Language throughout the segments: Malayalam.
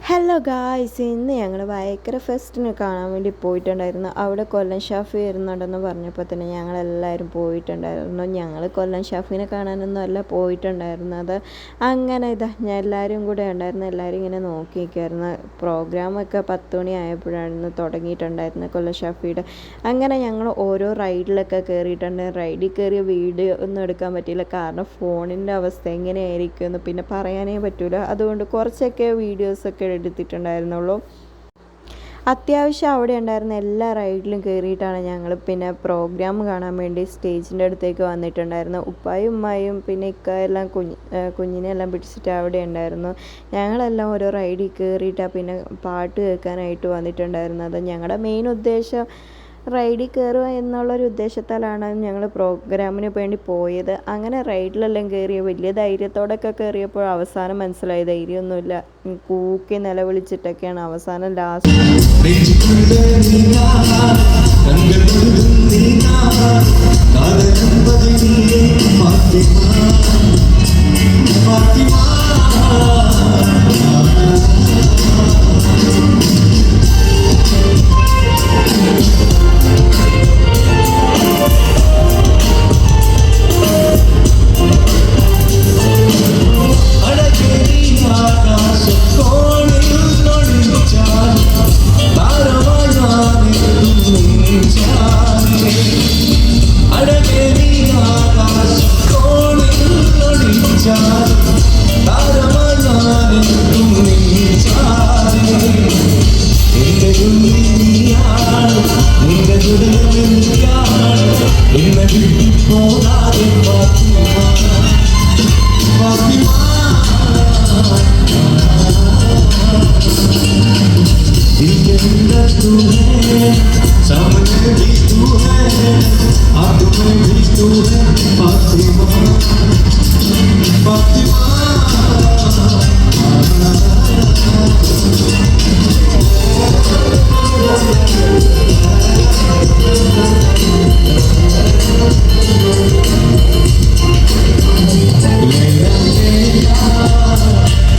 ഹലോ ഗായ്സ്, ഇന്ന് ഞങ്ങൾ ഭയങ്കര ഫെസ്റ്റിന് കാണാൻ വേണ്ടി പോയിട്ടുണ്ടായിരുന്നു. അവിടെ കൊല്ലം ഷാഫി വരുന്നുണ്ടെന്ന് പറഞ്ഞപ്പോൾ തന്നെ ഞങ്ങളെല്ലാവരും പോയിട്ടുണ്ടായിരുന്നു. ഞങ്ങൾ കൊല്ലം ഷാഫിനെ കാണാനൊന്നും അല്ല പോയിട്ടുണ്ടായിരുന്നത്. അങ്ങനെ ഞാൻ എല്ലാവരും കൂടെ ഉണ്ടായിരുന്നു. എല്ലാവരും ഇങ്ങനെ നോക്കി നിൽക്കുമായിരുന്നു. പ്രോഗ്രാമൊക്കെ 10 മണി ആയപ്പോഴാണ് തുടങ്ങിയിട്ടുണ്ടായിരുന്നത് കൊല്ലം ഷാഫിയുടെ. അങ്ങനെ ഞങ്ങൾ ഓരോ റൈഡിലൊക്കെ കയറിയിട്ടുണ്ട്. റൈഡിൽ കയറിയ വീഡിയോ ഒന്നും എടുക്കാൻ പറ്റിയില്ല, കാരണം ഫോണിൻ്റെ അവസ്ഥ എങ്ങനെയായിരിക്കുമെന്ന് പിന്നെ പറയാനേ പറ്റില്ല. അതുകൊണ്ട് കുറച്ചൊക്കെ വീഡിയോസൊക്കെ എടുത്തിട്ടുണ്ടായിരുന്നുള്ളൂ. അത്യാവശ്യം അവിടെ ഉണ്ടായിരുന്ന എല്ലാ റൈഡിലും കയറിയിട്ടാണ് ഞങ്ങൾ പിന്നെ പ്രോഗ്രാം കാണാൻ വേണ്ടി സ്റ്റേജിൻ്റെ അടുത്തേക്ക് വന്നിട്ടുണ്ടായിരുന്നു. ഉപ്പായും ഉമ്മായും പിന്നെ ഇക്കയെല്ലാം കുഞ്ഞിനെല്ലാം പിടിച്ചിട്ട് അവിടെ ഉണ്ടായിരുന്നു. ഞങ്ങളെല്ലാം ഓരോ റൈഡിൽ കയറിയിട്ടാണ് പിന്നെ പാട്ട് കേൾക്കാനായിട്ട് വന്നിട്ടുണ്ടായിരുന്നത്. ഞങ്ങളുടെ മെയിൻ ഉദ്ദേശം റൈഡിൽ കയറുക എന്നുള്ളൊരു ഉദ്ദേശത്താലാണ് ഞങ്ങൾ പ്രോഗ്രാമിന് വേണ്ടി പോയത്. അങ്ങനെ റൈഡിലെല്ലാം കയറിയ വലിയ ധൈര്യത്തോടൊക്കെ കയറിയപ്പോൾ അവസാനം മനസ്സിലായി ധൈര്യമൊന്നുമില്ല. കൂക്കി നിലവിളിച്ചിട്ടൊക്കെയാണ് അവസാനം ലാസ്റ്റ് सामने भी तू है, आँख में भी तू है, फातिमा फातिमा।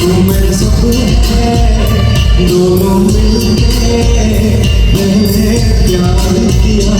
तू मेरे सपने है, दोनों मिलके मैंने प्यार किया।